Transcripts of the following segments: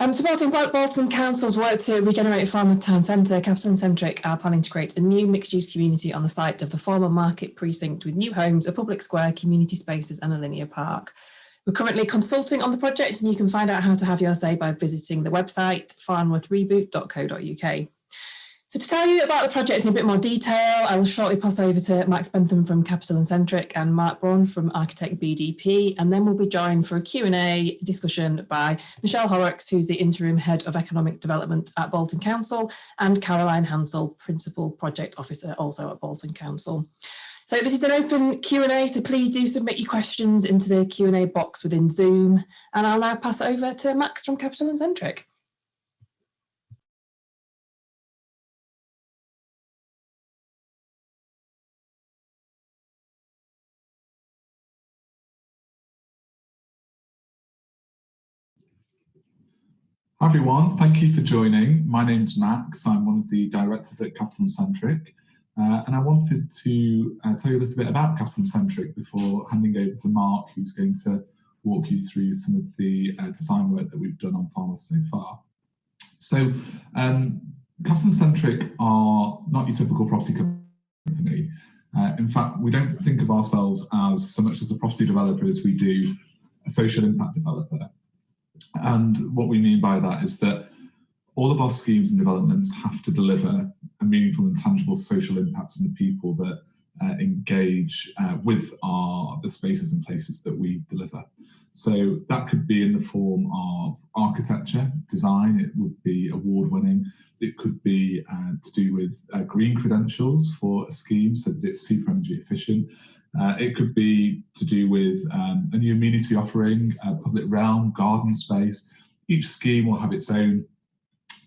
Supporting Bolton Council's work to regenerate Farnworth Town Centre, Capital&Centric are planning to create a new mixed-use community on the site of the former market precinct with new homes, a public square, community spaces and a linear park. We're currently consulting on the project and you can find out how to have your say by visiting the website farnworthreboot.co.uk. So to tell you about the project in a bit more detail, I will shortly pass over to Max Bentham from Capital&Centric and Mark Braun from Architect BDP, and then we'll be joined for a Q&A discussion by Michelle Horrocks, who's the Interim Head of Economic Development at Bolton Council, and Caroline Hansel, Principal Project Officer also at Bolton Council. So this is an open Q&A, so please do submit your questions into the Q&A box within Zoom, and I'll now pass over to Max from Capital&Centric. Hi everyone, thank you for joining. My name's Max, I'm one of the directors at Capital&Centric, and I wanted to tell you a little bit about Capital&Centric before handing over to Mark, who's going to walk you through some of the design work that we've done on Farnworth so far. So Capital&Centric are not your typical property company. In fact, we don't think of ourselves as so much as a property developer as we do a social impact developer. And what we mean by that is that all of our schemes and developments have to deliver a meaningful and tangible social impact on the people that engage with the spaces and places that we deliver. So that could be in the form of architecture, design, it would be award-winning, it could be to do with green credentials for a scheme so that it's super energy efficient. It could be to do with a new amenity offering, a public realm, garden space. Each scheme will have its own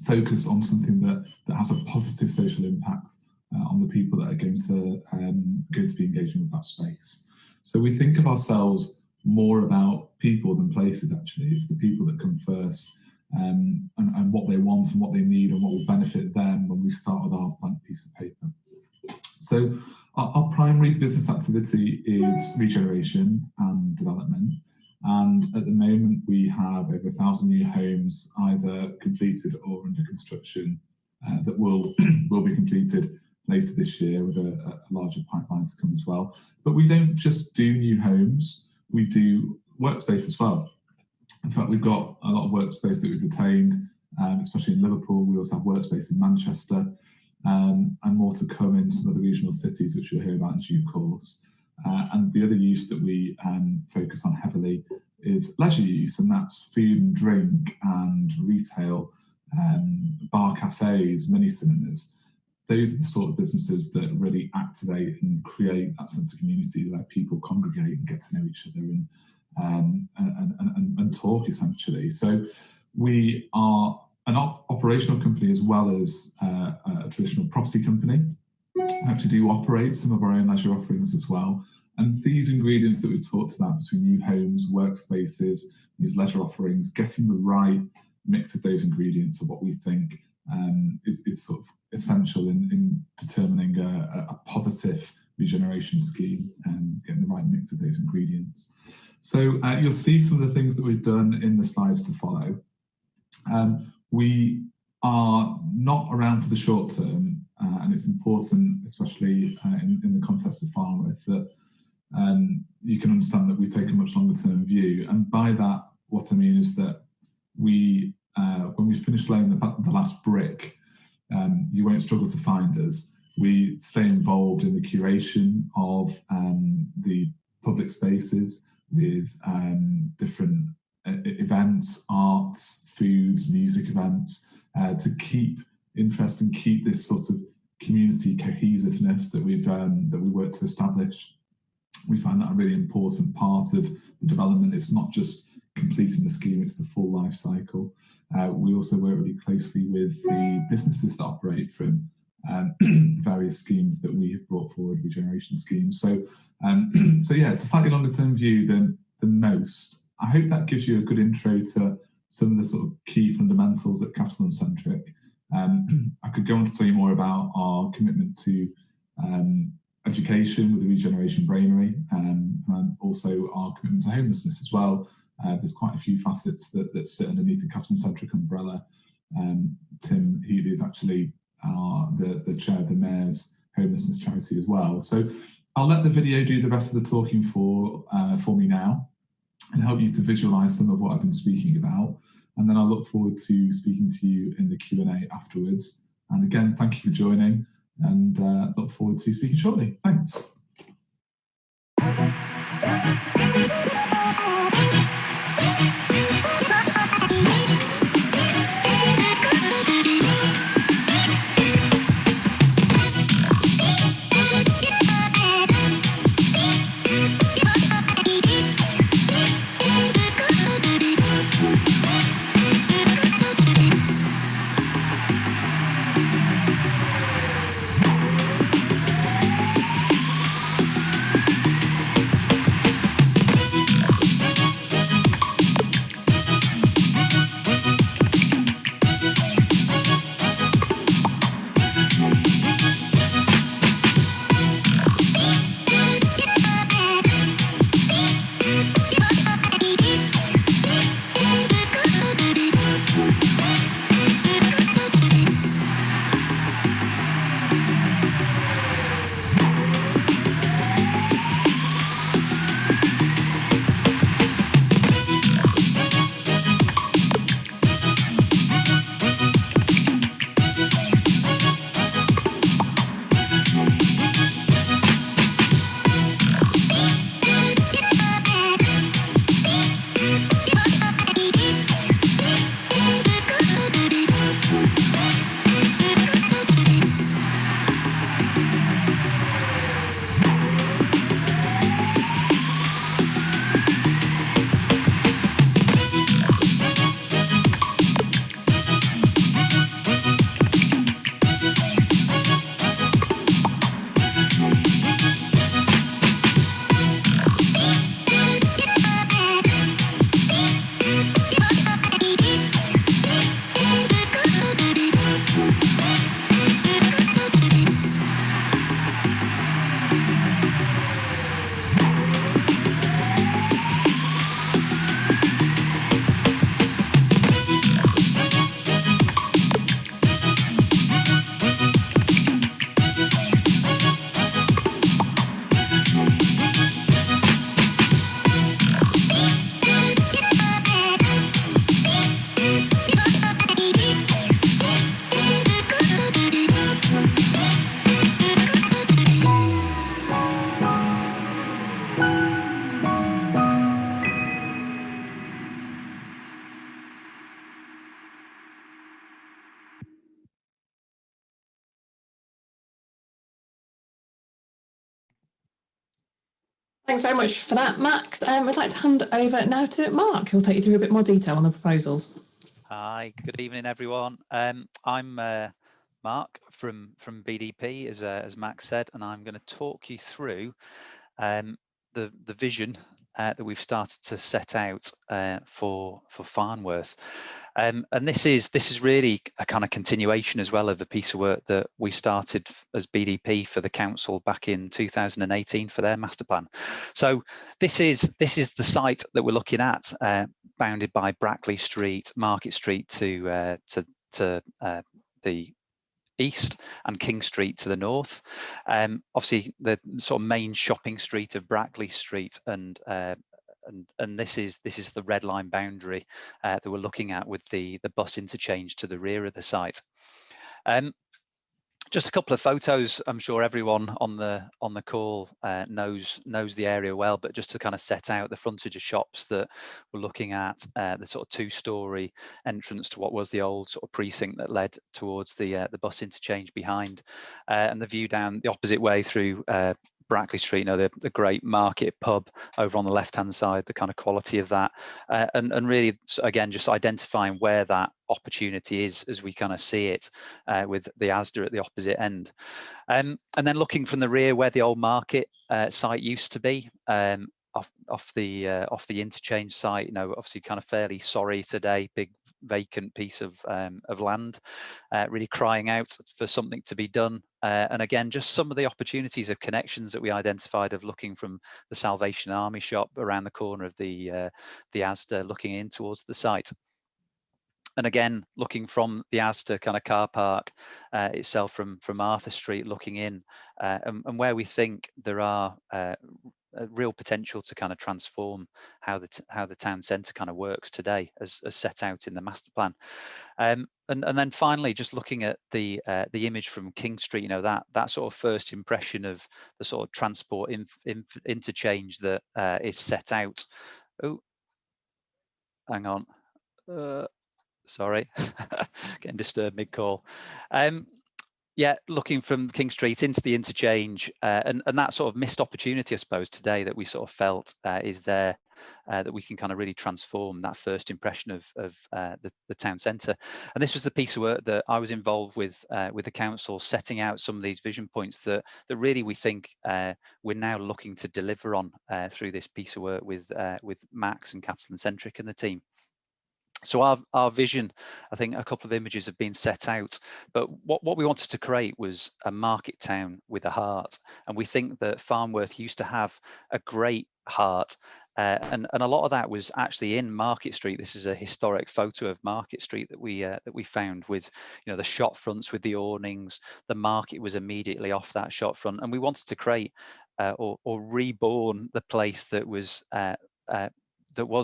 focus on something that has a positive social impact on the people that are going to be engaging with that space. So we think of ourselves more about people than places actually. It's the people that come first and what they want and what they need and what will benefit them when we start with our blank piece of paper. So our primary business activity is regeneration and development, and at the moment we have over 1,000 new homes either completed or under construction that will be completed later this year with a larger pipeline to come as well. But we don't just do new homes, we do workspace as well. In fact, we've got a lot of workspace that we've attained, especially in Liverpool. We also have workspace in Manchester. And more to come in some of the regional cities, which you'll hear about in due course. And the other use that we focus on heavily is leisure use, and that's food and drink and retail, bar cafes, mini cinemas. Those are the sort of businesses that really activate and create that sense of community where people congregate and get to know each other and talk essentially. So we are an operational company as well as a traditional property company. We actually do operate some of our own leisure offerings as well. And these ingredients that we've talked about between new homes, workspaces, these leisure offerings, getting the right mix of those ingredients are what we think is sort of essential in determining a positive regeneration scheme and getting the right mix of those ingredients. So you'll see some of the things that we've done in the slides to follow. We are not around for the short term, and it's important, especially in the context of Farnworth, that you can understand that we take a much longer term view. And by that, what I mean is that we, when we finish laying the last brick, you won't struggle to find us. We stay involved in the curation of the public spaces with different events, arts, foods, music events, to keep interest and keep this sort of community cohesiveness that we work to establish. We find that a really important part of the development. It's not just completing the scheme, it's the full life cycle. We also work really closely with the businesses that operate from various schemes that we have brought forward, regeneration schemes. So yeah, it's a slightly longer term view than most. I hope that gives you a good intro to some of the sort of key fundamentals at Capital&Centric. I could go on to tell you more about our commitment to education with the regeneration brainary, and also our commitment to homelessness as well, there's quite a few facets that sit underneath the Capital&Centric umbrella. Tim Healy is actually the chair of the Mayor's homelessness charity as well. So I'll let the video do the rest of the talking for me now, and help you to visualise some of what I've been speaking about. And then I look forward to speaking to you in the Q&A afterwards. And again, thank you for joining, and look forward to speaking shortly. Thanks. Thanks very much for that, Max. I'd like to hand over now to Mark, who'll take you through a bit more detail on the proposals. Hi, good evening, everyone. I'm Mark from BDP, as Max said, and I'm going to talk you through the vision that we've started to set out for Farnworth. And this is really a kind of continuation as well of the piece of work that we started as BDP for the council back in 2018 for their master plan. So this is the site that we're looking at, bounded by Brackley Street, Market Street to the east, and King Street to the north. Obviously, the sort of main shopping street of Brackley Street, and this is the red line boundary that we're looking at with the bus interchange to the rear of the site. Just a couple of photos. I'm sure everyone on the call knows the area well, but just to kind of set out the frontage of shops that we're looking at, the sort of two-storey entrance to what was the old sort of precinct that led towards the bus interchange behind, and the view down the opposite way through Brackley Street, you know, the great market pub over on the left-hand side, the kind of quality of that, and really, again, just identifying where that opportunity is as we kind of see it, with the Asda at the opposite end. And then looking from the rear where the old market site used to be, off the interchange site, you know, obviously kind of fairly sorry today, big vacant piece of land, really crying out for something to be done. And again, just some of the opportunities of connections that we identified of looking from the Salvation Army shop around the corner of the Asda, looking in towards the site. And again, looking from the Asda kind of car park itself from Arthur Street, looking in, and where we think there are a real potential to kind of transform how the town centre kind of works today, as set out in the master plan. And then finally, just looking at the image from King Street, that sort of first impression of the sort of transport interchange that is set out. Oh, hang on. Sorry, getting disturbed mid-call. Yeah, looking from King Street into the interchange, and that sort of missed opportunity, I suppose, today that we sort of felt is there, that we can kind of really transform that first impression of the town centre. And this was the piece of work that I was involved with the council, setting out some of these vision points that really we think we're now looking to deliver on through this piece of work with Max and Capital&Centric and the team. So our vision, I think a couple of images have been set out, but what we wanted to create was a market town with a heart. And we think that Farnworth used to have a great heart, and a lot of that was actually in Market Street. This is a historic photo of Market Street that we found, with the shop fronts with the awnings. The market was immediately off that shop front, and we wanted to create or reborn the place that was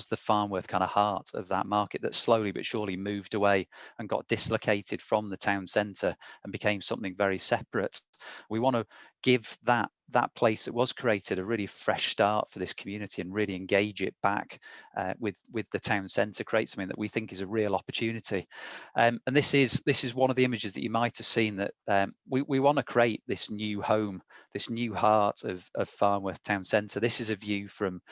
the Farnworth kind of heart of that market, that slowly but surely moved away and got dislocated from the town centre and became something very separate. We want to give that place that was created a really fresh start for this community and really engage it back with the town centre, create something that we think is a real opportunity. And this is one of the images that you might have seen, that we want to create this new home, this new heart of Farnworth town centre. This is a view from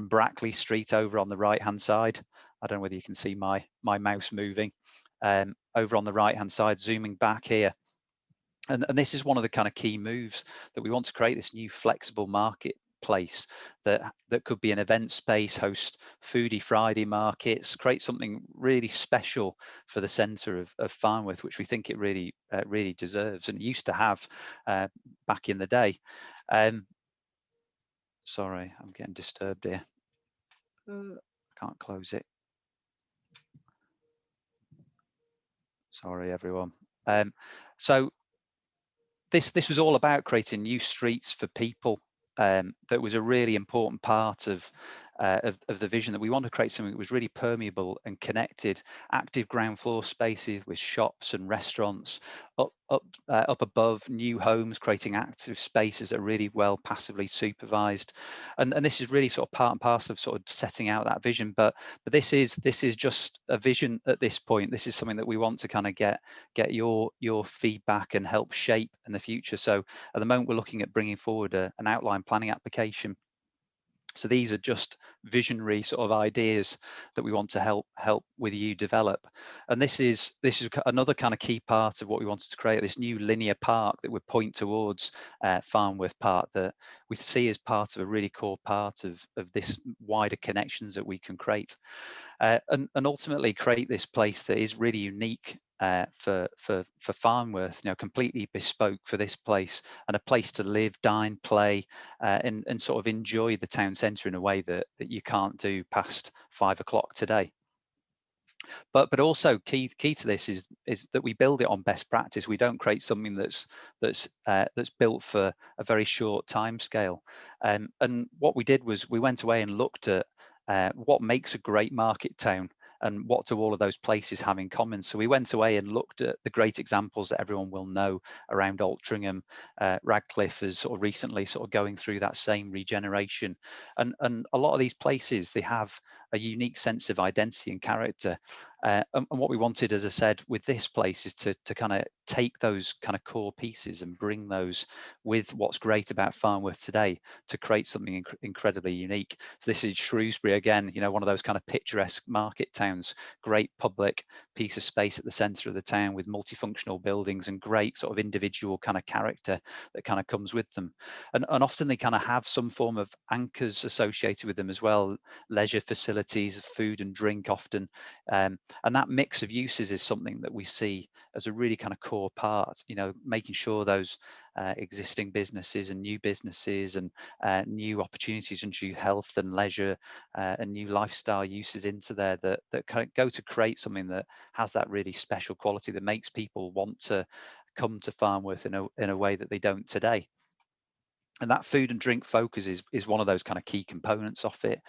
Brackley Street over on the right hand side. I don't know whether you can see my mouse moving over on the right hand side, zooming back here. And this is one of the kind of key moves, that we want to create this new flexible marketplace that could be an event space, host Foodie Friday markets, create something really special for the centre of Farnworth, which we think it really deserves and used to have back in the day. Sorry, I'm getting disturbed here. Can't close it. Sorry, everyone. So this was all about creating new streets for people. That was a really important part of the vision, that we want to create something that was really permeable and connected, active ground floor spaces with shops and restaurants, up above new homes, creating active spaces that are really well passively supervised. And this is really sort of part and parcel of sort of setting out that vision. But this is just a vision at this point. This is something that we want to kind of get your feedback and help shape in the future. So at the moment, we're looking at bringing forward an outline planning application. So these are just visionary sort of ideas that we want to help with you develop. And this is another kind of key part of what we wanted to create, this new linear park that would point towards Farnworth Park, that we see as part of a really core part of this wider connections that we can create. And ultimately create this place that is really unique for Farnworth, completely bespoke for this place, and a place to live, dine, play, and sort of enjoy the town centre in a way that you can't do past 5 o'clock today. But also key to this is that we build it on best practice. We don't create something that's built for a very short time scale. And what we did was we went away and looked at what makes a great market town, and what do all of those places have in common. So we went away and looked at the great examples that everyone will know around Altrincham. Radcliffe is sort of recently sort of going through that same regeneration, and a lot of these places, they have a unique sense of identity and character. And what we wanted, as I said, with this place is to kind of take those kind of core pieces and bring those with what's great about Farnworth today to create something incredibly unique. So this is Shrewsbury again, one of those kind of picturesque market towns, great public piece of space at the centre of the town with multifunctional buildings and great sort of individual kind of character that kind of comes with them. And often they kind of have some form of anchors associated with them as well, leisure facilities, facilities, food and drink often. And that mix of uses is something that we see as a really kind of core part, you know, making sure those existing businesses and new businesses and new opportunities into health and leisure and new lifestyle uses into there that kind of go to create something that has that really special quality that makes people want to come to Farnworth in a way that they don't today. And that food and drink focus is one of those kind of key components of it.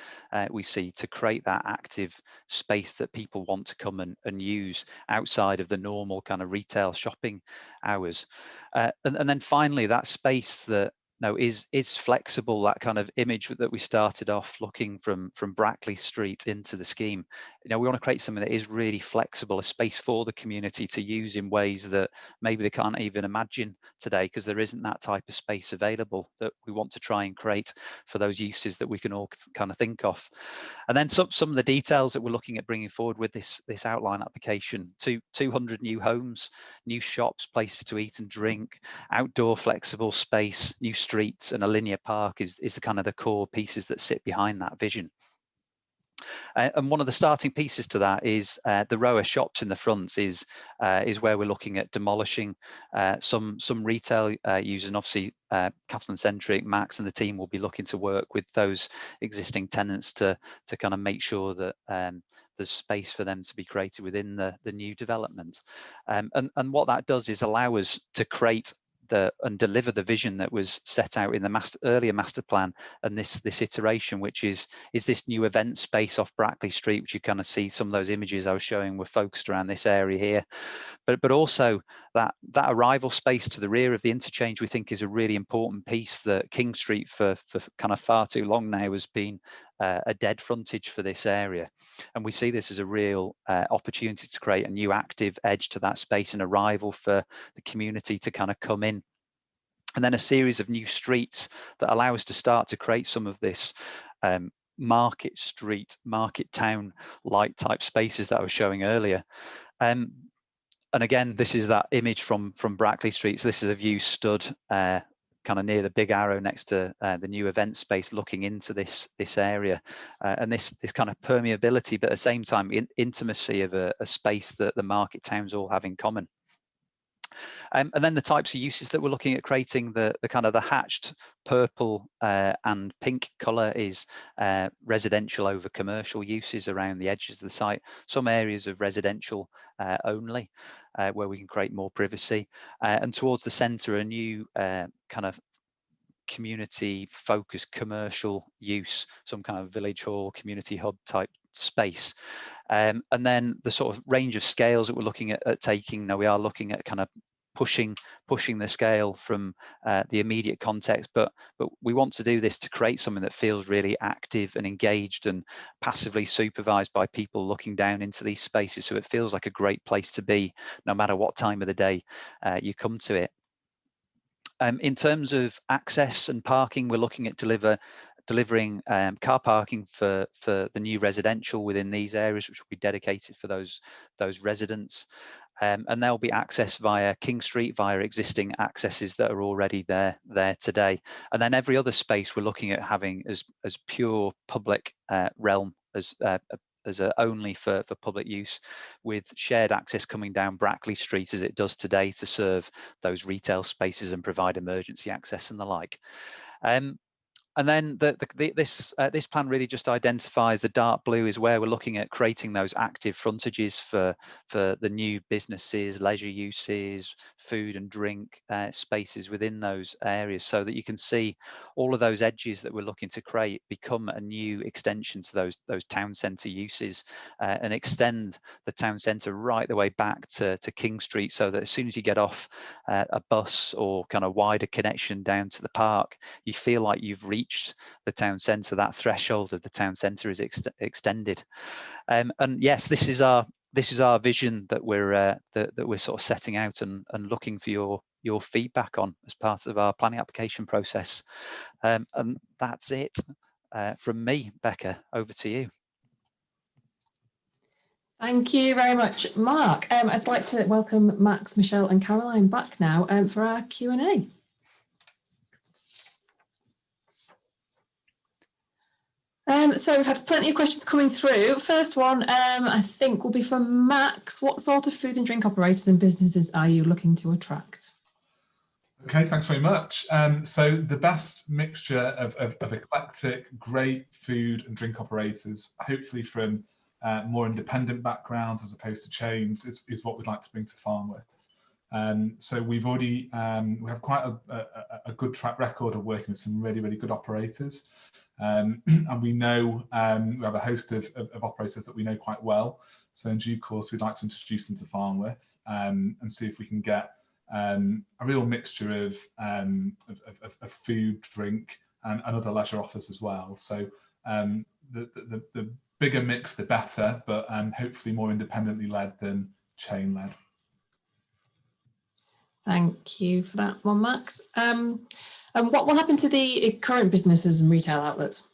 We see to create that active space that people want to come and use outside of the normal kind of retail shopping hours. And then finally, that space that is flexible, that kind of image that we started off looking from Brackley Street into the scheme. You know, we want to create something that is really flexible, a space for the community to use in ways that maybe they can't even imagine today, because there isn't that type of space available that we want to try and create for those uses that we can all kind of think of. And then some of the details that we're looking at bringing forward with this outline application: 200 new homes, new shops, places to eat and drink, outdoor flexible space, new streets, and a linear park is the kind of the core pieces that sit behind that vision. And one of the starting pieces to that is the row of shops in the front is where we're looking at demolishing some retail users. And obviously, Capital&Centric, Max and the team will be looking to work with those existing tenants to kind of make sure that there's space for them to be created within the new development. And what that does is allow us to create and deliver the vision that was set out in the earlier master plan and this iteration, which is this new event space off Brackley Street, which you kind of see some of those images I was showing were focused around this area here. But also that arrival space to the rear of the interchange, we think, is a really important piece. That King Street for kind of far too long now has been a dead frontage for this area, and we see this as a real opportunity to create a new active edge to that space and arrival for the community to kind of come in. And then a series of new streets that allow us to start to create some of this market street, market town light type spaces that I was showing earlier. And again, this is that image from Brackley Street. So this is a view stood kind of near the big arrow next to the new event space, looking into this area, and this kind of permeability, but at the same time intimacy of a space that the market towns all have in common. And then the types of uses that we're looking at creating, the kind of the hatched purple and pink colour is residential over commercial uses around the edges of the site. Some areas of residential only, where we can create more privacy. And towards the centre, a new kind of community focused commercial use, some kind of village hall, community hub type space. And then the sort of range of scales that we're looking at taking, now we are looking at kind of pushing the scale from the immediate context, but we want to do this to create something that feels really active and engaged and passively supervised by people looking down into these spaces, so it feels like a great place to be no matter what time of the day you come to it. In terms of access and parking, we're looking at delivering car parking for the new residential within these areas, which will be dedicated for those residents. And they'll be accessed via King Street, via existing accesses that are already there today. And then every other space we're looking at having as pure public realm, as only for public use, with shared access coming down Brackley Street as it does today to serve those retail spaces and provide emergency access and the like. And then this plan really just identifies the dark blue is where we're looking at creating those active frontages for the new businesses, leisure uses, food and drink spaces within those areas, so that you can see all of those edges that we're looking to create become a new extension to those town centre uses, and extend the town centre right the way back to King Street, so that as soon as you get off a bus or kind of wider connection down to the park, you feel like you've reached the town centre. That threshold of the town centre is extended, and yes, this is our vision that we're sort of setting out and looking for your feedback on as part of our planning application process. And that's it from me. Becca, over to you. Thank you very much, Mark. I'd like to welcome Max, Michelle and Caroline back now for our Q&A. So we've had plenty of questions coming through. First one, I think, will be from Max. What sort of food and drink operators and businesses are you looking to attract? Okay, thanks very much. So the best mixture of eclectic, great food and drink operators, hopefully from more independent backgrounds as opposed to chains, is what we'd like to bring to Farnworth. So we've already, we have quite a good track record of working with some really, really good operators. And we know, we have a host of operators that we know quite well. So in due course, we'd like to introduce them to Farnworth and see if we can get a real mixture of food, drink, and other leisure offers as well. So the bigger mix, the better, but hopefully more independently led than chain led. Thank you for that one, Max. And what will happen to the current businesses and retail outlets?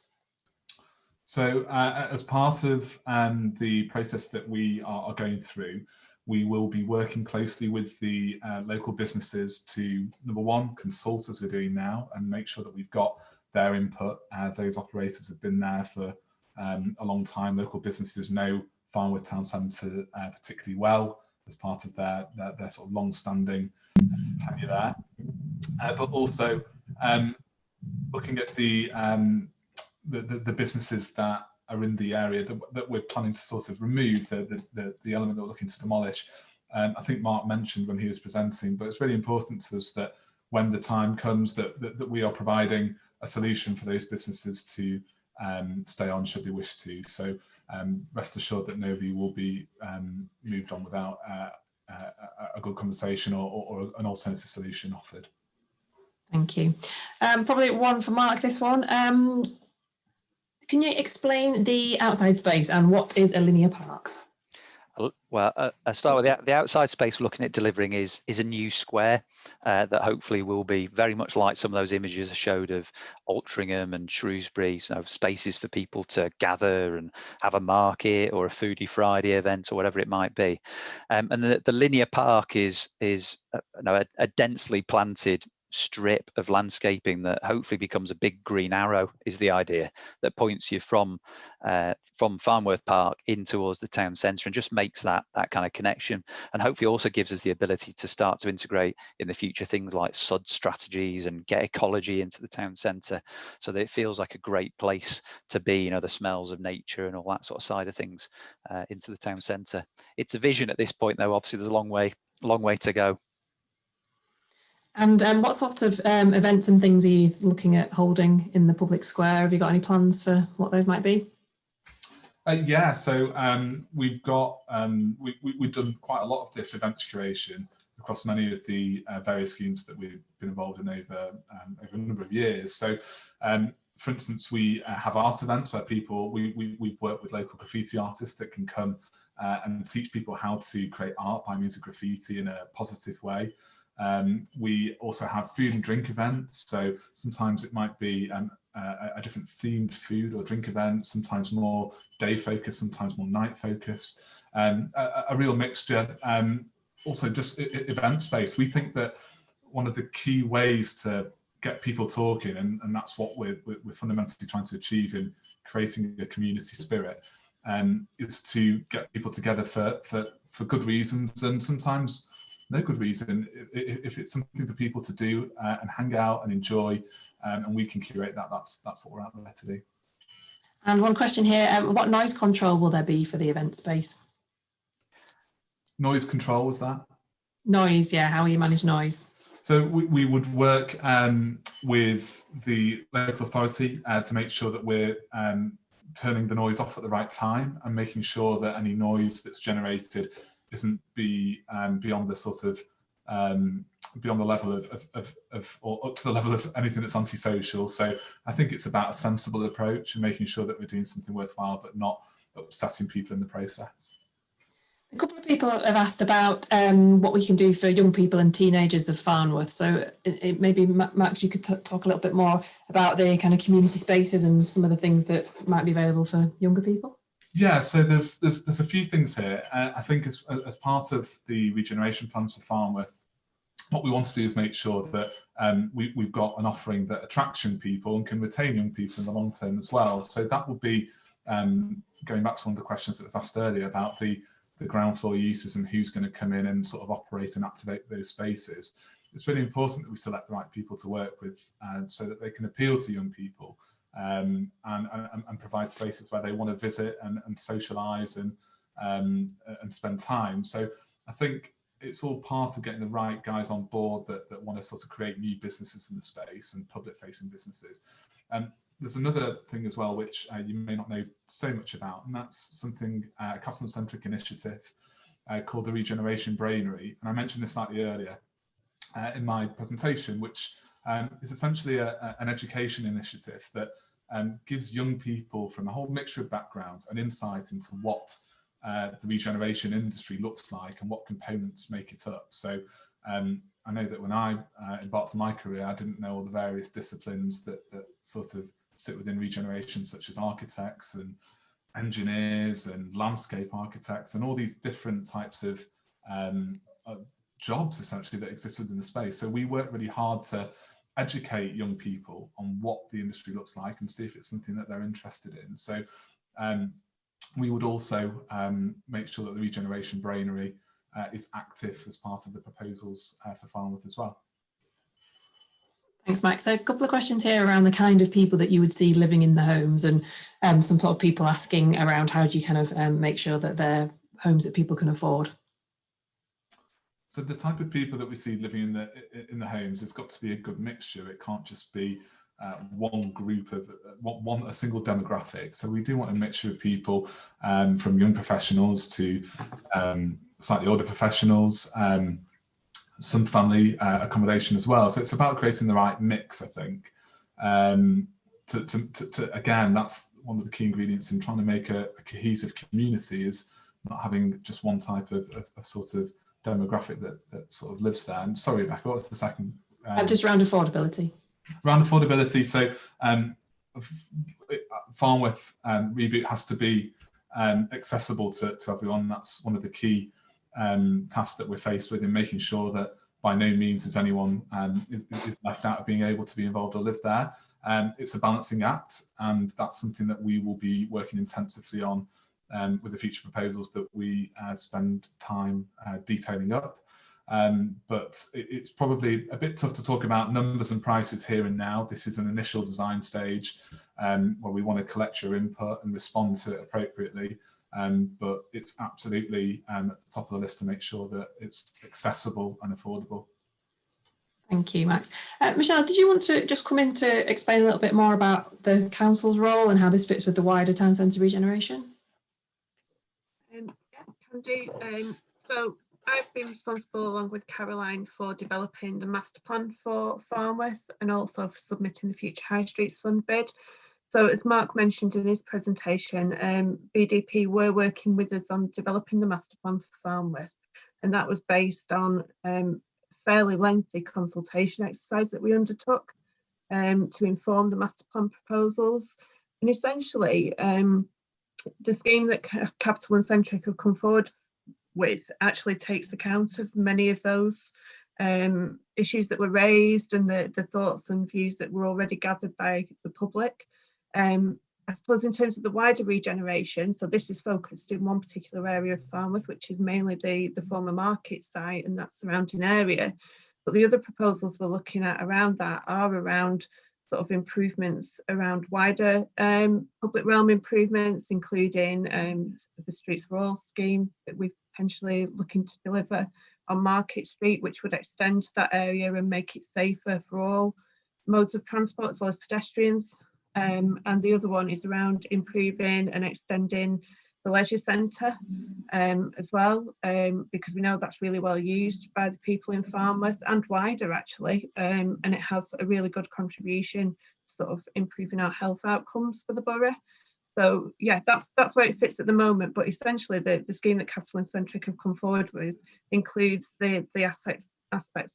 So as part of the process that we are going through, we will be working closely with the local businesses to, number one, consult as we're doing now and make sure that we've got their input. Those operators have been there for a long time. Local businesses know Farnworth Town Centre particularly well as part of their sort of long-standing tenure there. But also looking at the businesses that are in the area that we're planning to sort of remove the element that we're looking to demolish. I think Mark mentioned when he was presenting, but it's really important to us that when the time comes that we are providing a solution for those businesses to stay on should they wish to. So rest assured that nobody will be moved on without a good conversation or an alternative solution offered. Thank you. Probably one for Mark, this one. Can you explain the outside space and what is a linear park? Well, I'll start with the outside space we're looking at delivering is a new square that hopefully will be very much like some of those images I showed of Altrincham and Shrewsbury, so spaces for people to gather and have a market or a Foodie Friday event or whatever it might be. And the linear park is a densely planted strip of landscaping that hopefully becomes a big green arrow, is the idea, that points you from Farnworth Park in towards the town centre and just makes that kind of connection, and hopefully also gives us the ability to start to integrate in the future things like SUD strategies and get ecology into the town centre so that it feels like a great place to be, the smells of nature and all that sort of side of things into the town centre. It's a vision at this point though, obviously there's a long way to go. And what sort of events and things are you looking at holding in the public square? Have you got any plans for what those might be? Yeah, so we've got we've done quite a lot of this event curation across many of the various schemes that we've been involved in over a number of years. So, for instance, we have art events where we've worked with local graffiti artists that can come and teach people how to create art by means of graffiti in a positive way. We also have food and drink events, so sometimes it might be a different themed food or drink event, sometimes more day focused, sometimes more night focused, a real mixture. Also just event space. We think that one of the key ways to get people talking, and that's what we're fundamentally trying to achieve in creating a community spirit, is to get people together for good reasons, and sometimes no good reason. If it's something for people to do and hang out and enjoy, and we can curate that, that's what we're out there to do. And one question here, what noise control will there be for the event space? Noise control, was that? Noise, yeah, how will you manage noise? So we would work with the local authority to make sure that we're turning the noise off at the right time and making sure that any noise that's generated isn't beyond the sort of beyond the level of or up to the level of anything that's antisocial. So I think it's about a sensible approach and making sure that we're doing something worthwhile, but not upsetting people in the process. A couple of people have asked about what we can do for young people and teenagers of Farnworth. So maybe, Max, you could talk a little bit more about the kind of community spaces and some of the things that might be available for younger people. Yeah, so there's a few things here. I think as part of the regeneration plans for Farnworth, what we want to do is make sure that we've got an offering that attracts young people and can retain young people in the long term as well. So that would be going back to one of the questions that was asked earlier about the ground floor uses and who's going to come in and sort of operate and activate those spaces. It's really important that we select the right people to work with so that they can appeal to young people and provide spaces where they want to visit and socialise and spend time. So I think it's all part of getting the right guys on board that want to sort of create new businesses in the space and public-facing businesses. There's another thing as well, which you may not know so much about, and that's something, a Capital&Centric initiative called the Regeneration Brainery. And I mentioned this slightly earlier in my presentation, which is essentially an education initiative that gives young people from a whole mixture of backgrounds an insight into what the regeneration industry looks like and what components make it up. So I know that when I embarked on my career, I didn't know all the various disciplines that sort of sit within regeneration, such as architects and engineers and landscape architects and all these different types of jobs essentially that exist within the space. So we work really hard to educate young people on what the industry looks like and see if it's something that they're interested in. So we would also make sure that the Regeneration Brainery is active as part of the proposals for Farnworth as well. Thanks, Max. So a couple of questions here around the kind of people that you would see living in the homes, and some sort of people asking around how do you kind of make sure that they're homes that people can afford? So the type of people that we see living in the homes has got to be a good mixture. It can't just be one group of a single demographic. So we do want a mixture of people from young professionals to slightly older professionals, some family accommodation as well. So it's about creating the right mix, I think. Again, that's one of the key ingredients in trying to make a cohesive community, is not having just one type of sort of demographic that sort of lives there. I'm sorry, Rebecca, what's the second? Just around affordability. Around affordability. So Farnworth Reboot has to be accessible to everyone. That's one of the key tasks that we're faced with, in making sure that by no means is anyone is left out of being able to be involved or live there. It's a balancing act, and that's something that we will be working intensively on with the future proposals that we spend time detailing up. But it's probably a bit tough to talk about numbers and prices here and now. This is an initial design stage where we want to collect your input and respond to it appropriately. But it's absolutely at the top of the list to make sure that it's accessible and affordable. Thank you, Max. Michelle, did you want to just come in to explain a little bit more about the council's role and how this fits with the wider town centre regeneration? Yeah, can do. So I've been responsible, along with Caroline, for developing the master plan for Farnworth and also for submitting the Future High Streets Fund bid. So as Mark mentioned in his presentation, BDP were working with us on developing the master plan for Farnworth, and that was based on fairly lengthy consultation exercise that we undertook to inform the master plan proposals. And essentially, the scheme that Capital&Centric have come forward with actually takes account of many of those issues that were raised and the thoughts and views that were already gathered by the public. I suppose in terms of the wider regeneration, so this is focused in one particular area of Farnworth, which is mainly the former market site and that surrounding area. But the other proposals we're looking at around that are around sort of improvements around wider public realm improvements, including the Streets for All scheme that we're potentially looking to deliver on Market Street, which would extend that area and make it safer for all modes of transport as well as pedestrians. And the other one is around improving and extending the leisure centre as well, because we know that's really well used by the people in Farnworth and wider actually, and it has a really good contribution to sort of improving our health outcomes for the borough. So yeah, that's where it fits at the moment, but essentially the scheme that Capital&Centric have come forward with includes the aspects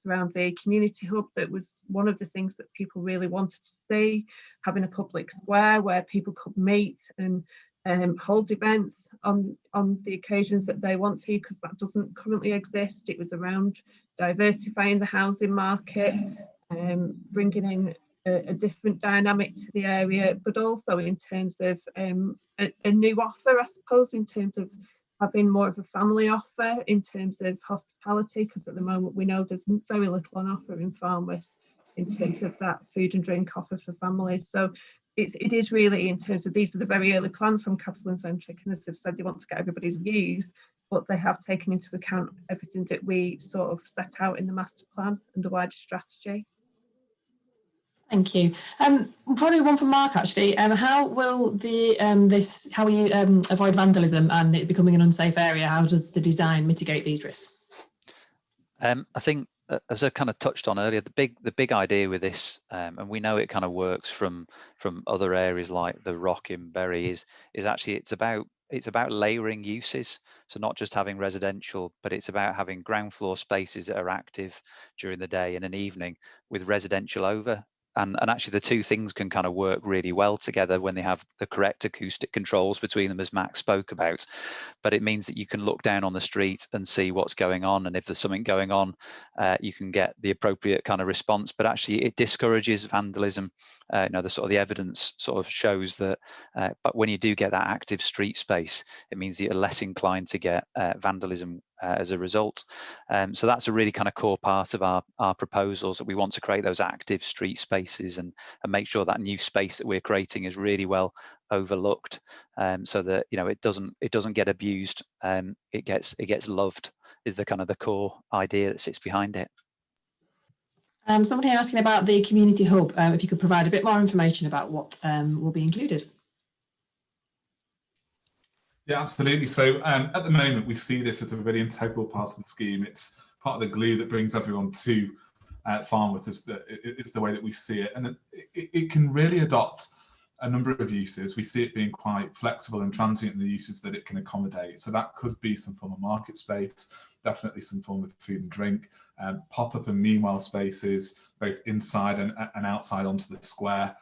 around the community hub. That was one of the things that people really wanted to see, having a public square where people could meet and hold events on the occasions that they want to, because that doesn't currently exist. It was around diversifying the housing market, bringing in a different dynamic to the area, but also in terms of a new offer, I suppose, in terms of having more of a family offer in terms of hospitality, because at the moment we know there's very little on offer in Farnworth in terms of that food and drink offer for families. So it is really in terms of, these are the very early plans from Capital&Centric, and as they've said, they want to get everybody's views, but they have taken into account everything that we sort of set out in the master plan and the wider strategy. Thank you. Probably one from Mark, actually. How will how will you avoid vandalism and it becoming an unsafe area? How does the design mitigate these risks? I think, as I kind of touched on earlier, the big idea with this, and we know it kind of works from other areas like the Rock in Bury, is actually it's about layering uses. So not just having residential, but it's about having ground floor spaces that are active during the day and an evening with residential over. And actually the two things can kind of work really well together when they have the correct acoustic controls between them, as Max spoke about. But it means that you can look down on the street and see what's going on, and if there's something going on, you can get the appropriate kind of response. But actually it discourages vandalism. The evidence sort of shows that, but when you do get that active street space, it means that you're less inclined to get vandalism as a result. So that's a really kind of core part of our proposals, that we want to create those active street spaces and make sure that new space that we're creating is really well overlooked, so that it doesn't get abused. It gets loved is the kind of the core idea that sits behind it. Somebody asking about the community hub, if you could provide a bit more information about what will be included. Yeah, absolutely. So at the moment, we see this as a really integral part of the scheme. It's part of the glue that brings everyone to Farnworth, is the way that we see it. And it can really adopt a number of uses. We see it being quite flexible and transient in the uses that it can accommodate. So that could be some form of market space, definitely some form of food and drink, pop-up and meanwhile spaces, both inside and outside onto the square.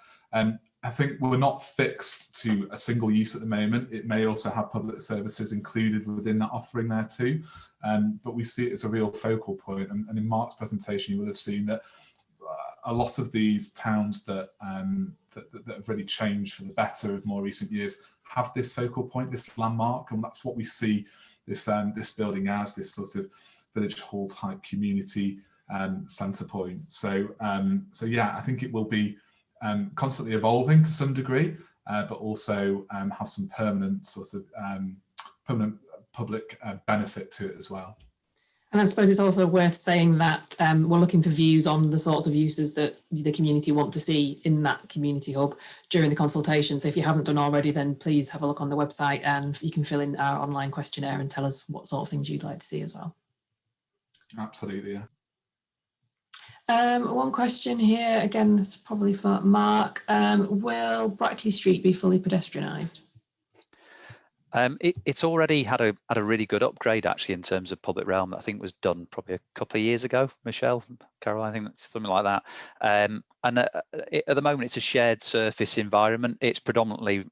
I think we're not fixed to a single use at the moment. It may also have public services included within that offering there too, but we see it as a real focal point. And in Mark's presentation, you will have seen that a lot of these towns that have really changed for the better of more recent years have this focal point, this landmark, and that's what we see this building as, this sort of village hall type community centre point. So yeah, I think it will be constantly evolving to some degree, but also have some permanent permanent public benefit to it as well. And I suppose it's also worth saying that we're looking for views on the sorts of uses that the community want to see in that community hub during the consultation. So if you haven't done already, then please have a look on the website and you can fill in our online questionnaire and tell us what sort of things you'd like to see as well. Absolutely, yeah. One question here, again, it's probably for Mark. Will Brackley Street be fully pedestrianised? It's already had a really good upgrade actually in terms of public realm that I think was done probably a couple of years ago. Michelle, Carol, I think that's something like that. And at the moment, it's a shared surface environment. It's predominantly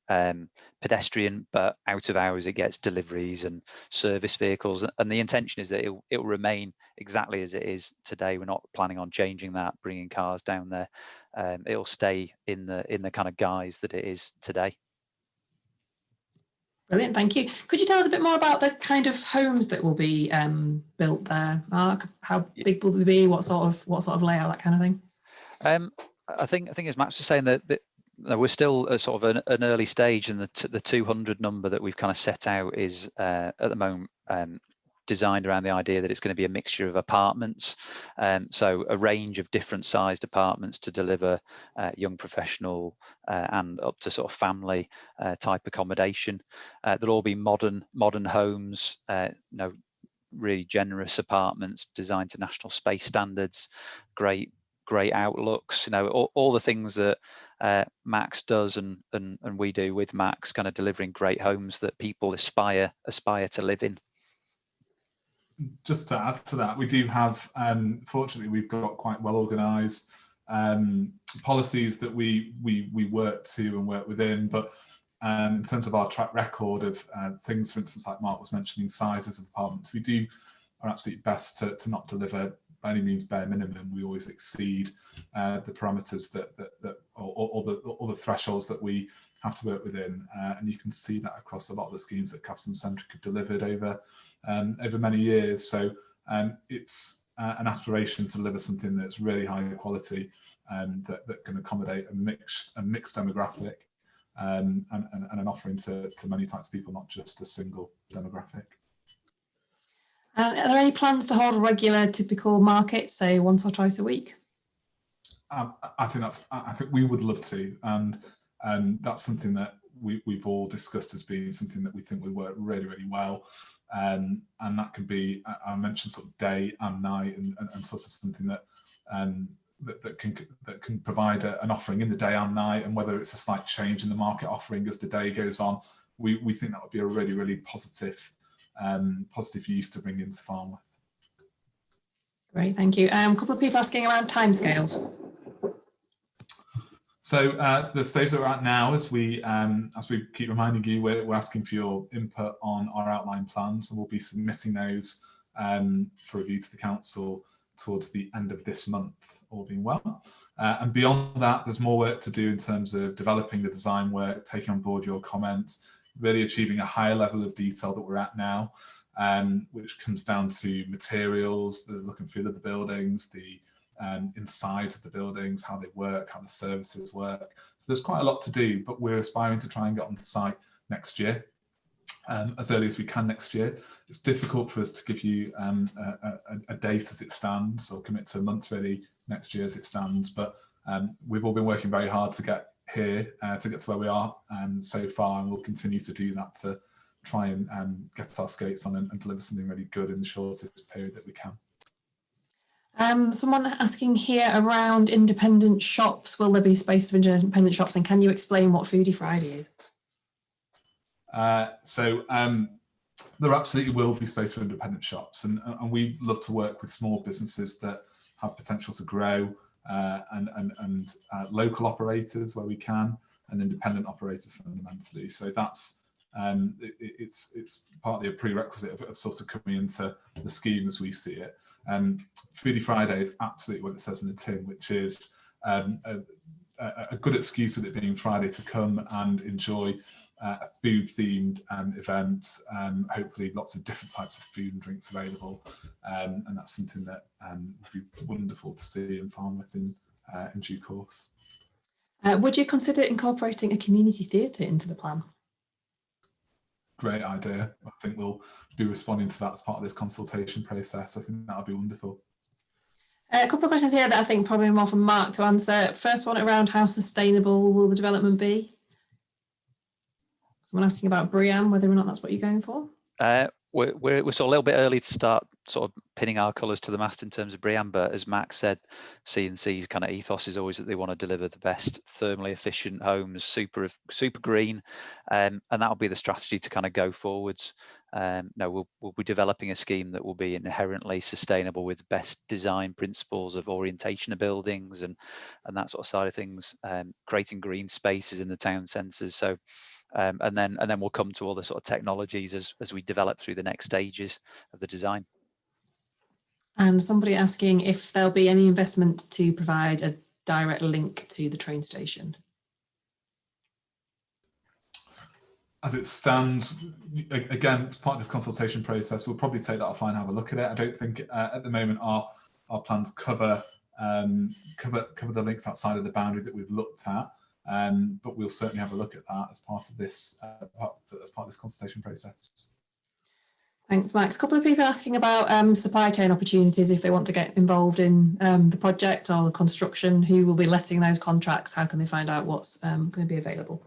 pedestrian, but out of hours it gets deliveries and service vehicles. And the intention is that it will remain exactly as it is today. We're not planning on changing that, bringing cars down there. It'll stay in the kind of guise that it is today. Brilliant, thank you. Could you tell us a bit more about the kind of homes that will be built there, Mark? How big will they be? What sort of layout, that kind of thing? I think as Max was saying, that we're still at sort of an early stage, and the 200 number that we've kind of set out is at the moment designed around the idea that it's going to be a mixture of apartments, so a range of different sized apartments to deliver young professional and up to sort of family type accommodation. They'll all be modern homes, really generous apartments designed to national space standards, great outlooks, all the things that Max does and we do with Max, kind of delivering great homes that people aspire to live in. Just to add to that, we do have, fortunately, we've got quite well organised policies that we work to and work within. But in terms of our track record of things, for instance, like Mark was mentioning, sizes of apartments, we do our absolute best to not deliver by any means bare minimum. We always exceed the parameters or the thresholds that we have to work within, and you can see that across a lot of the schemes that Capital&Centric have delivered over many years. So it's an aspiration to deliver something that's really high quality, that can accommodate a mixed demographic, and an offering to many types of people, not just a single demographic. And are there any plans to hold regular typical markets, say once or twice a week? I think we would love to, and that's something that we've all discussed as being something that we think would work really, really well. And that can be, I mentioned, sort of day and night, and sort of something that can provide an offering in the day and night, and whether it's a slight change in the market offering as the day goes on, we think that would be a really, really positive use to bring into Farnworth. Great, thank you. A couple of people asking around timescales. So the stage that we're at now, as we keep reminding you, we're asking for your input on our outline plans, and we'll be submitting those for review to the council towards the end of this month, all being well. And beyond that, there's more work to do in terms of developing the design work, taking on board your comments, really achieving a higher level of detail that we're at now, which comes down to materials, the look and feel of the buildings, the inside of the buildings, how they work, how the services work. So there's quite a lot to do, but we're aspiring to try and get on the site next year, as early as we can next year. It's difficult for us to give you a date as it stands, or commit to a month really next year as it stands, but we've all been working very hard to get here, to get to where we are so far, and we'll continue to do that to try and get our skates on and deliver something really good in the shortest period that we can. Someone asking here around independent shops. Will there be space for independent shops, and can you explain what Foodie Friday is? So there absolutely will be space for independent shops, and we love to work with small businesses that have potential to grow, and local operators where we can, and independent operators fundamentally. So that's it's partly a prerequisite of sort of coming into the scheme as we see it. Foodie Friday is absolutely what it says in the tin, which is a good excuse, with it being Friday, to come and enjoy a food-themed event. Hopefully lots of different types of food and drinks available, and that's something that would be wonderful to see in Farnworth in due course. Would you consider incorporating a community theatre into the plan? Great idea. I think we'll be responding to that as part of this consultation process. I think that would be wonderful. A couple of questions here that I think probably more for Mark to answer. First one around how sustainable will the development be? Someone asking about BREEAM, whether or not that's what you're going for. We're sort of a little bit early to start sort of pinning our colours to the mast in terms of BREEAM, but as Max said, C&C's kind of ethos is always that they want to deliver the best thermally efficient homes, super green, and that'll be the strategy to kind of go forwards. No, we'll be developing a scheme that will be inherently sustainable, with best design principles of orientation of buildings and that sort of side of things, creating green spaces in the town centres. So. And then we'll come to all the sort of technologies as we develop through the next stages of the design. And somebody asking if there'll be any investment to provide a direct link to the train station. As it stands, again, as part of this consultation process, we'll probably take that offline and have a look at it. I don't think at the moment our plans cover the links outside of the boundary that we've looked at. But we'll certainly have a look at that as part of this consultation process. Thanks, Max. A couple of people asking about supply chain opportunities if they want to get involved in the project or the construction. Who will be letting those contracts? How can they find out what's going to be available?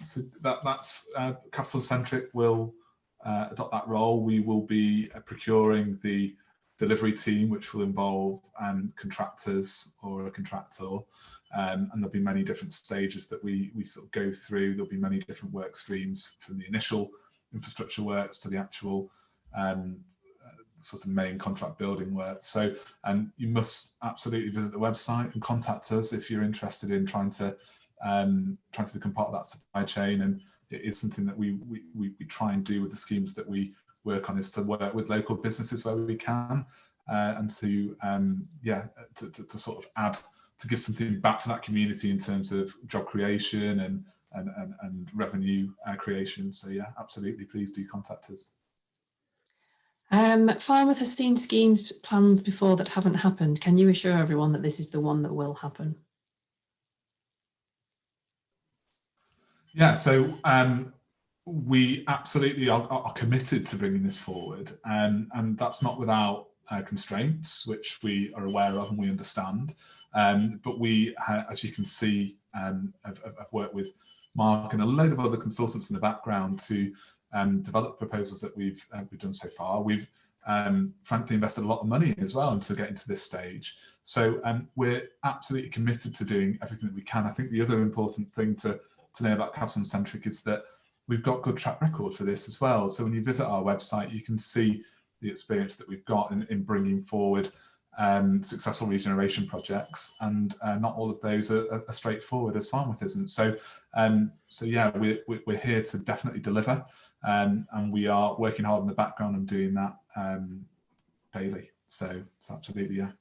So that's Capital&Centric will adopt that role. We will be procuring the delivery team, which will involve contractors or a contractor. And there'll be many different stages that we sort of go through. There'll be many different work streams, from the initial infrastructure works to the actual sort of main contract building work. So you must absolutely visit the website and contact us if you're interested in trying to trying to become part of that supply chain. And it is something that we try and do with the schemes that we work on, is to work with local businesses where we can, and to sort of add, to give something back to that community in terms of job creation and revenue creation. So yeah, absolutely, please do contact us. Farnworth has seen schemes plans before that haven't happened. Can you assure everyone that this is the one that will happen? Yeah, so we absolutely are committed to bringing this forward, and that's not without constraints, which we are aware of and we understand. But we, as you can see, have worked with Mark and a load of other consultants in the background to develop proposals that we've done so far. We've frankly invested a lot of money as well into getting to this stage. So we're absolutely committed to doing everything that we can. I think the other important thing to know about Capital&Centric is that we've got good track record for this as well. So when you visit our website, you can see the experience that we've got in bringing forward successful regeneration projects, and not all of those are straightforward, as Farnworth isn't. So yeah, we're here to definitely deliver, and we are working hard in the background and doing that daily. So it's absolutely, yeah.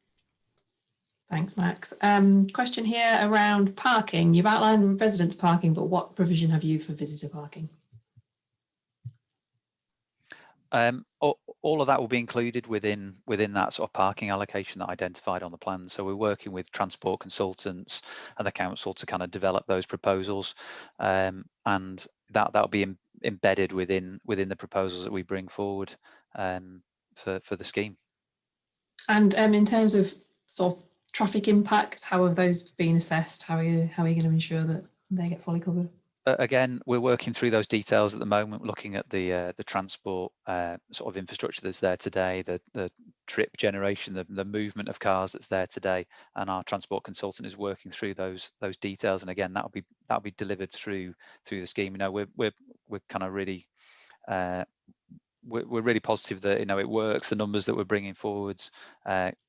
Thanks, Max. Question here around parking. You've outlined residence parking, but what provision have you for visitor parking? All of that will be included within that sort of parking allocation that I identified on the plan. So we're working with transport consultants and the council to kind of develop those proposals, and that'll be embedded within the proposals that we bring forward for the scheme. And in terms of sort of traffic impacts, how have those been assessed? How are you going to ensure that they get fully covered? Again, we're working through those details at the moment, looking at the transport sort of infrastructure that's there today, the trip generation, the movement of cars that's there today, and our transport consultant is working through those details. And again, that'll be delivered through the scheme. You know, we're kind of really we're really positive that, you know, it works. The numbers that we're bringing forwards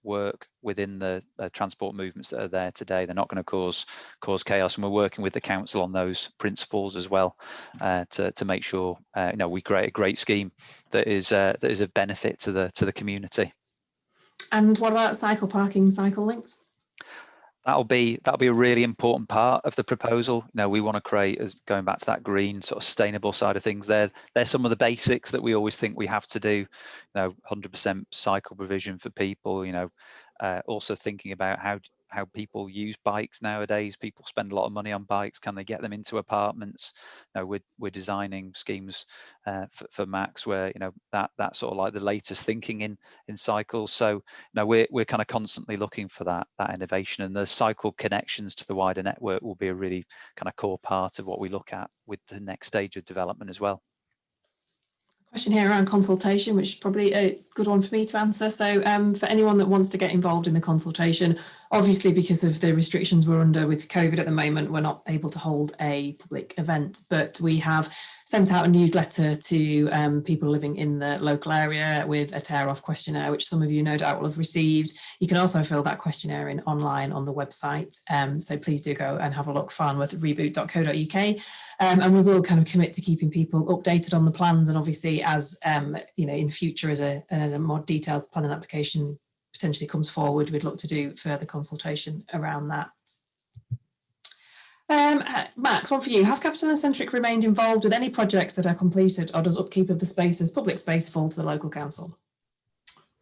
work within the transport movements that are there today. They're not going to cause chaos, and we're working with the council on those principles as well, to make sure you know, we create a great scheme that is of benefit to the community. And what about cycle parking, cycle links? That'll be a really important part of the proposal. You know, we want to create, as going back to that green sort of sustainable side of things, they're some of the basics that we always think we have to do. You know, 100% cycle provision for people. You know, also thinking about how people use bikes nowadays. People spend a lot of money on bikes. Can they get them into apartments? You know, we're designing schemes for Max where, you know, that sort of like the latest thinking in cycles. So, you know, we're kind of constantly looking for that innovation, and the cycle connections to the wider network will be a really kind of core part of what we look at with the next stage of development as well. Question here around consultation, which is probably a good one for me to answer. So for anyone that wants to get involved in the consultation, obviously because of the restrictions we're under with COVID at the moment, we're not able to hold a public event, but we have sent out a newsletter to people living in the local area with a tear-off questionnaire, which some of you no doubt will have received. You can also fill that questionnaire in online on the website. So please do go and have a look, farnworthreboot.co.uk. And we will kind of commit to keeping people updated on the plans, and obviously as you know, in future as a more detailed planning application potentially comes forward, we'd look to do further consultation around that. Max, one for you. Have Capital&Centric remained involved with any projects that are completed, or does upkeep of the space as public space fall to the local council?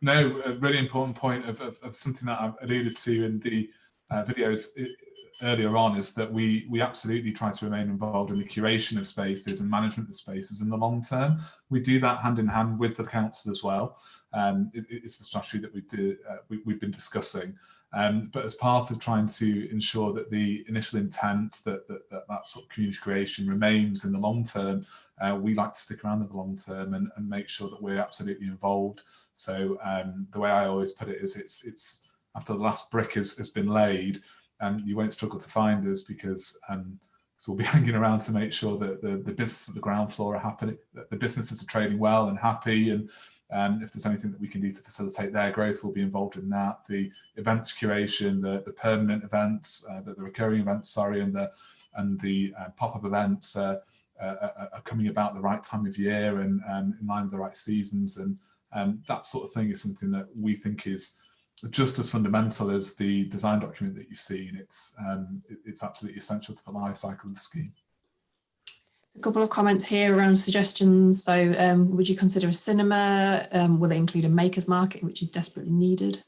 No, a really important point of something that I've alluded to in the videos earlier on is that we absolutely try to remain involved in the curation of spaces and management of spaces in the long term. We do that hand in hand with the council as well. It's the strategy that we've been discussing. But as part of trying to ensure that the initial intent that sort of community creation remains in the long term, we like to stick around in the long term and make sure that we're absolutely involved. So the way I always put it is it's after the last brick has been laid, you won't struggle to find us, because so we'll be hanging around to make sure that the business at the ground floor are happy, that the businesses are trading well and happy, and if there's anything that we can do to facilitate their growth, we'll be involved in that. The events curation, the permanent events, the recurring events, sorry, and the and the pop-up events are coming about the right time of year and in line with the right seasons, and that sort of thing is something that we think is just as fundamental as the design document that you've seen. It's absolutely essential to the life cycle of the scheme. A couple of comments here around suggestions. So would you consider a cinema? Will it include a makers market, which is desperately needed?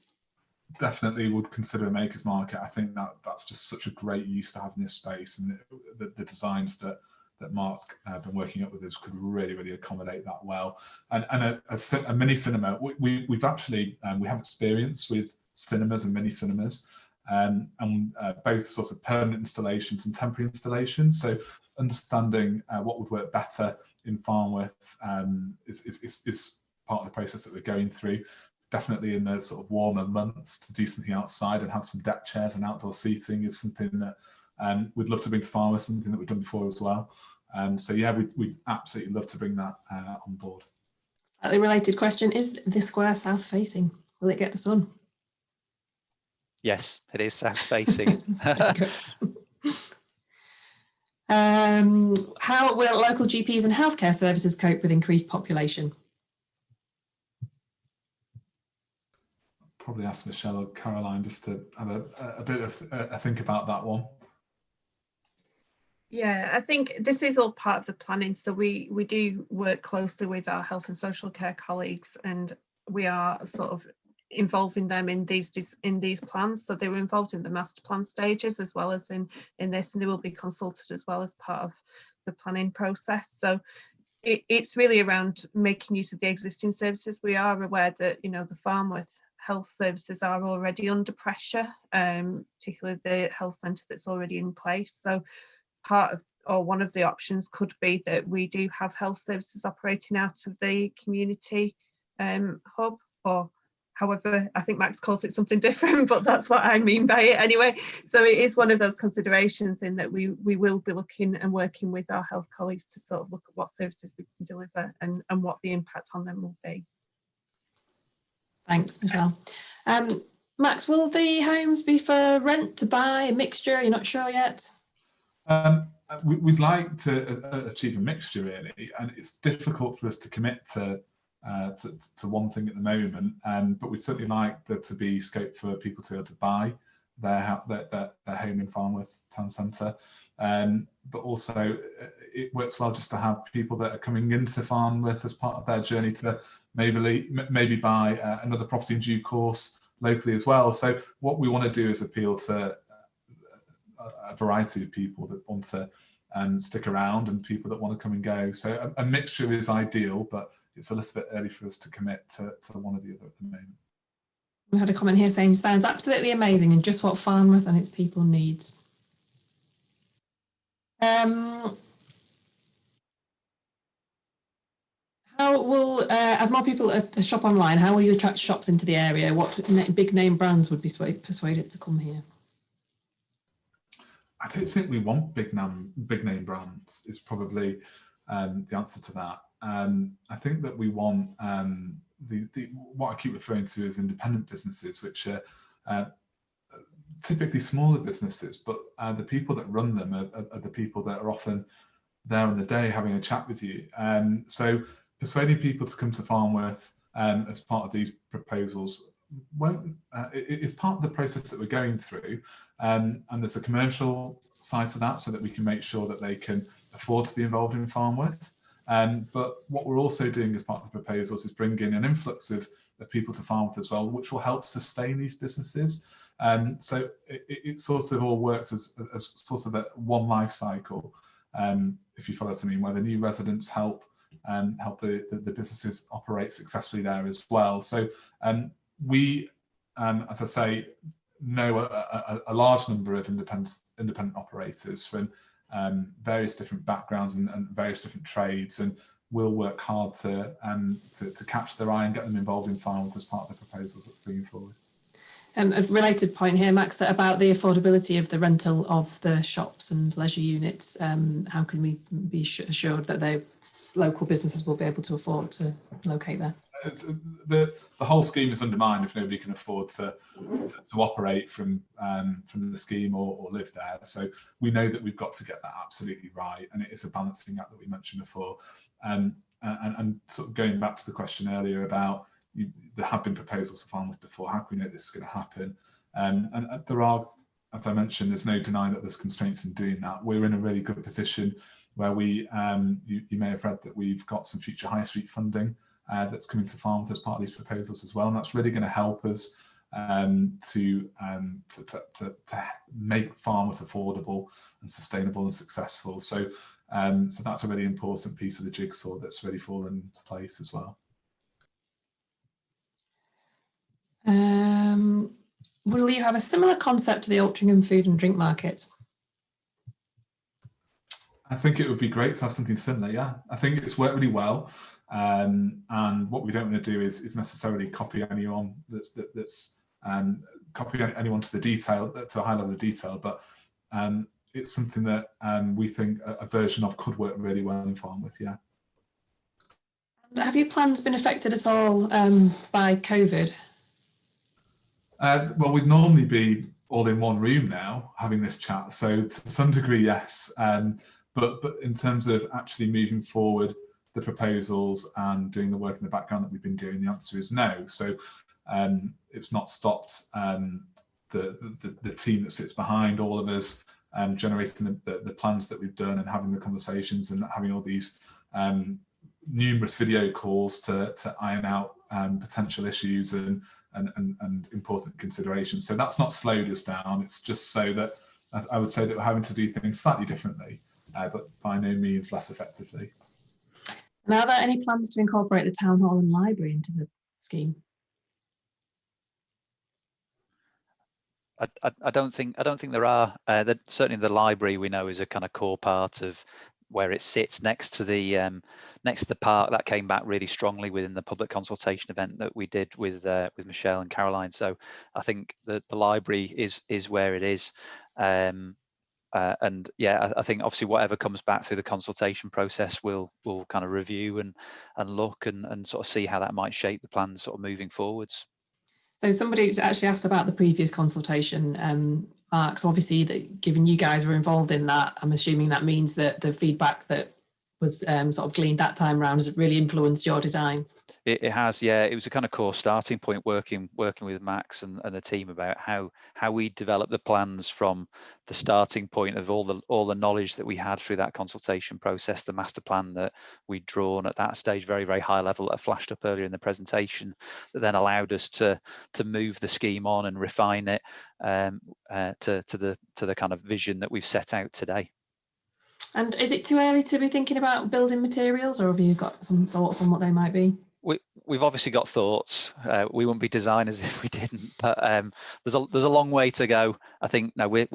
Definitely would consider a makers market. I think that's just such a great use to have in this space, and the designs that Mark's been working up with us could really accommodate that well. And a mini cinema, we've actually we have experience with cinemas and mini cinemas, and both sorts of permanent installations and temporary installations. So understanding what would work better in Farnworth is part of the process that we're going through. Definitely in the sort of warmer months, to do something outside and have some deck chairs and outdoor seating is something that we'd love to bring to Farnworth, something that we've done before as well. So yeah, we'd absolutely love to bring that on board. Slightly related question, is the square south facing? Will it get the sun? Yes, it is south facing. How will local GPs and healthcare services cope with increased population? Probably ask Michelle or Caroline just to have a bit of a think about that one. Yeah, I think this is all part of the planning. So we do work closely with our health and social care colleagues, and we are sort of involving them in these plans. So they were involved in the master plan stages as well as in this, and they will be consulted as well as part of the planning process. So it's really around making use of the existing services. We are aware that, you know, the Farnworth health services are already under pressure, particularly the health centre that's already in place. So part of, or one of the options could be that we do have health services operating out of the community hub, or however, I think Max calls it something different, but that's what I mean by it anyway. So it is one of those considerations in that we will be looking and working with our health colleagues to sort of look at what services we can deliver and what the impact on them will be. Thanks, Michelle. Max, will the homes be for rent, to buy, a mixture? You're not sure yet? We'd like to achieve a mixture, really, and it's difficult for us to commit to one thing at the moment. But we'd certainly like there to be scope for people to be able to buy their home in Farnworth town centre. But also, it works well just to have people that are coming into Farnworth as part of their journey to maybe buy another property in due course locally as well. So what we want to do is appeal to a variety of people that want to stick around and people that want to come and go. So a mixture is ideal, but it's a little bit early for us to commit to one or the other at the moment. We had a comment here saying sounds absolutely amazing and just what Farnworth and its people needs. How will, as more people shop online, how will you attract shops into the area? What big name brands would be persuaded to come here? I don't think we want big name brands is probably the answer to that. I think that we want what I keep referring to as independent businesses, which are typically smaller businesses, but the people that run them are the people that are often there on the day having a chat with you. So persuading people to come to Farnworth as part of these proposals is part of the process that we're going through, and there's a commercial side to that so that we can make sure that they can afford to be involved in Farnworth. But what we're also doing as part of the proposals is bringing an influx of people to Farnworth as well, which will help sustain these businesses. So it sort of all works as sort of a one life cycle, if you follow what I mean, where the new residents help the businesses operate successfully there as well. So we, as I say, know a large number of independent operators from various different backgrounds and various different trades, and we'll work hard to catch their eye and get them involved in Farnworth as part of the proposals that we're bringing forward. A related point here, Max, about the affordability of the rental of the shops and leisure units. How can we be assured that local businesses will be able to afford to locate there? the whole scheme is undermined if nobody can afford to operate from the scheme or live there. So we know that we've got to get that absolutely right, and it is a balancing act that we mentioned before. And sort of going back to the question earlier about there have been proposals for Farnworth before. How can we know this is going to happen? And there are, as I mentioned, there's no denying that there's constraints in doing that. We're in a really good position where we, you may have read that we've got some future high street funding that's coming to Farnworth as part of these proposals as well, and that's really going to help us to make Farnworth affordable and sustainable and successful. So that's a really important piece of the jigsaw that's really fallen into place as well. Will you have a similar concept to the Altrincham food and drink market? I think it would be great to have something similar, yeah. I think it's worked really well. And what we don't want to do is necessarily copy anyone copy anyone to the detail, to a high level of detail, but it's something that we think a version of could work really well in Farnworth, yeah. Have your plans been affected at all by COVID? Well, we'd normally be all in one room now having this chat, so to some degree, yes. But in terms of actually moving forward the proposals and doing the work in the background that we've been doing, the answer is no. So it's not stopped the team that sits behind all of us generating the plans that we've done and having the conversations and having all these numerous video calls to iron out potential issues and important considerations. So that's not slowed us down. It's just so that, as I would say, that we're having to do things slightly differently, but by no means less effectively. And are there any plans to incorporate the town hall and library into the scheme? I don't think there are. Certainly the library we know is a kind of core part of where it sits next to the park. That came back really strongly within the public consultation event that we did with Michelle and Caroline. So I think that the library is where it is. And yeah, I think obviously whatever comes back through the consultation process, we'll kind of review and look and sort of see how that might shape the plans sort of moving forwards. So somebody's actually asked about the previous consultation, Mark. So obviously, given you guys were involved in that, I'm assuming that means that the feedback that was sort of gleaned that time round has really influenced your design. It has, yeah. It was a kind of core starting point working with Max and the team about how we develop the plans from the starting point of all the knowledge that we had through that consultation process, the master plan that we'd drawn at that stage, very, very high level, that flashed up earlier in the presentation, that then allowed us to move the scheme on and refine it to the kind of vision that we've set out today. And is it too early to be thinking about building materials, or have you got some thoughts on what they might be? We've obviously got thoughts. We wouldn't be designers if we didn't. But there's a long way to go. I think we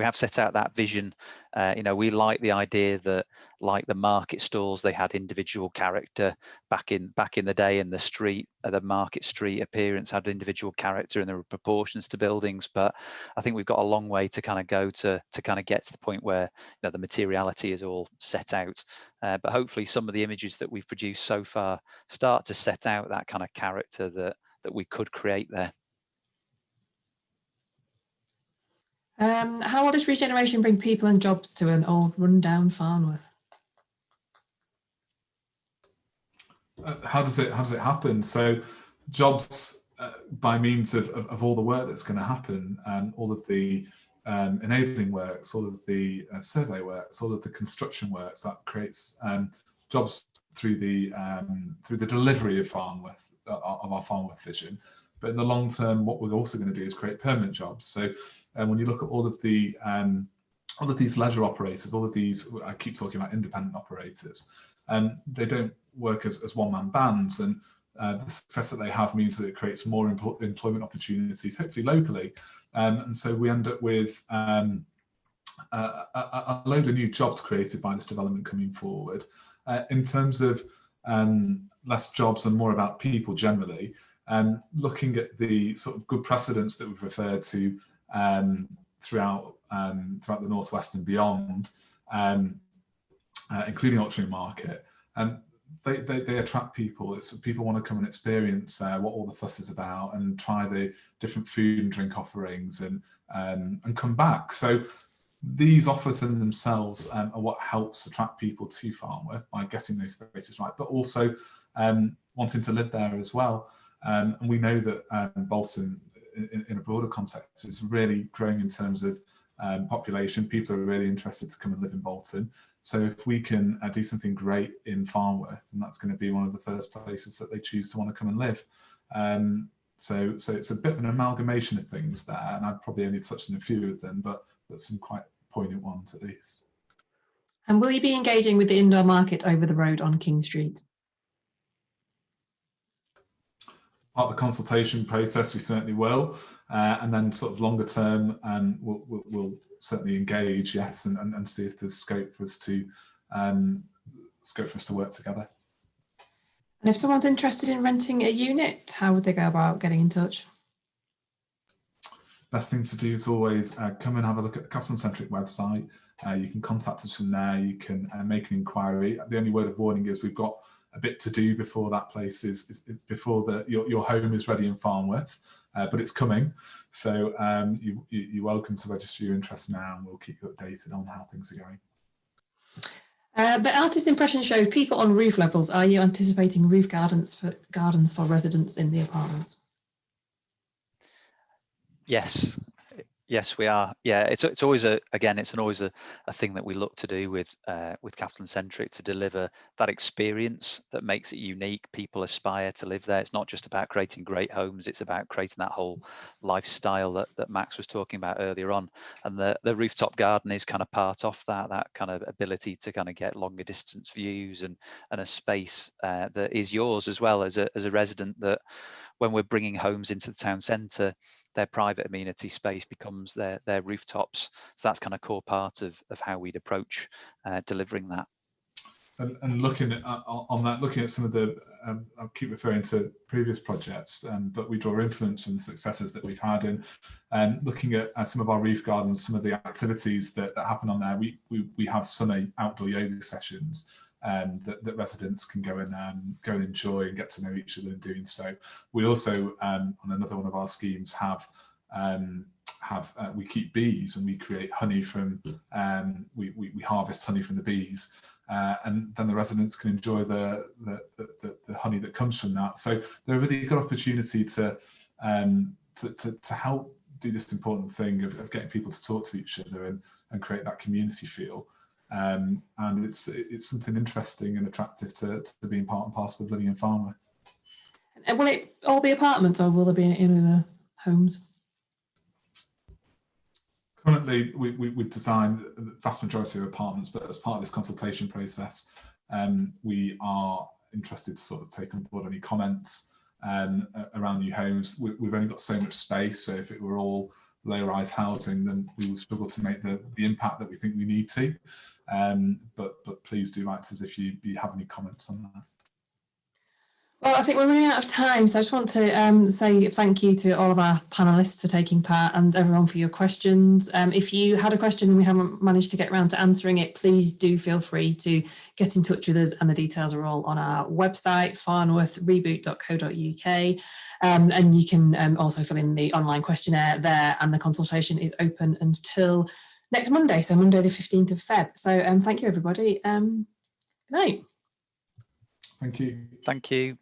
have set out that vision. We like the idea that, like the market stalls, they had individual character back in the day, and the market street appearance had individual character, and there were proportions to buildings. But I think we've got a long way to kind of go to kind of get to the point where the materiality is all set out. But hopefully some of the images that we've produced so far start to set out that kind of character that we could create there. How will this regeneration bring people and jobs to an old rundown Farnworth? How does it happen? So jobs by means of all the work that's going to happen, all of the enabling works, all of the survey works, all of the construction works, that creates jobs through the delivery of Farnworth, of our Farnworth vision. But in the long term, what we're also going to do is create permanent jobs. So when you look at all of these leisure operators, all of these, I keep talking about independent operators, they don't work as one-man bands, and the success that they have means that it creates more employment opportunities, hopefully locally. And so we end up with a load of new jobs created by this development coming forward. In terms of less jobs and more about people generally, looking at the sort of good precedents that we've referred to throughout the Northwest and beyond, including Altrincham Market, they attract people. It's people want to come and experience what all the fuss is about and try the different food and drink offerings and come back. So these offers in themselves are what helps attract people to Farnworth by getting those spaces right, but also wanting to live there as well. And we know that Bolton, in a broader context, is really growing in terms of population. People are really interested to come and live in Bolton. So if we can do something great in Farnworth, and that's going to be one of the first places that they choose to want to come and live. So it's a bit of an amalgamation of things there, and I've probably only touched on a few of them, but some quite poignant ones at least. And will you be engaging with the indoor market over the road on King Street? Part of the consultation process, we certainly will, and then sort of longer term, we'll certainly engage, yes, and see if there's scope for us to work together. And if someone's interested in renting a unit, how would they go about getting in touch? Best thing to do is always come and have a look at the Capital&Centric website. You can contact us from there. You can make an inquiry. The only word of warning is we've got a bit to do before that place is before your home is ready in Farnworth, but it's coming. So you're welcome to register your interest now, and we'll keep you updated on how things are going. The artist impression showed people on roof levels. Are you anticipating roof gardens for residents in the apartments? Yes, we are. Yeah, it's always a thing that we look to do with Capital&Centric, to deliver that experience that makes it unique. People aspire to live there. It's not just about creating great homes, it's about creating that whole lifestyle that Max was talking about earlier on. And the rooftop garden is kind of part of that kind of ability to kind of get longer distance views and a space that is yours as well as a resident, that when we're bringing homes into the town centre, their private amenity space becomes their rooftops. So that's kind of core part of how we'd approach delivering that. And looking at some of the, I'll keep referring to previous projects, but we draw influence from the successes that we've had in looking at some of our roof gardens, some of the activities that happen on there. We have summer outdoor yoga sessions that residents can go and enjoy and get to know each other in doing so. We also, on another one of our schemes, we keep bees, and we create honey from, we harvest honey from the bees, and then the residents can enjoy the honey that comes from that. So they're a really good opportunity to help do this important thing of getting people to talk to each other and create that community feel. And it's something interesting and attractive to being part and parcel of living in Farnworth. And will it all be apartments, or will there be any other homes? Currently, we've designed the vast majority of apartments, but as part of this consultation process, we are interested to sort of take on board any comments around new homes. We've only got so much space, so if it were all low-rise housing, then we would struggle to make the impact that we think we need to. But please do write to us if you have any comments on that. Well, I think we're running out of time, so I just want to say thank you to all of our panellists for taking part and everyone for your questions. If you had a question and we haven't managed to get around to answering it, please do feel free to get in touch with us, and the details are all on our website, farnworthreboot.co.uk, and you can also fill in the online questionnaire there, and the consultation is open until next Monday, so Monday the 15th of Feb. So thank you, everybody. Good night. Thank you. Thank you.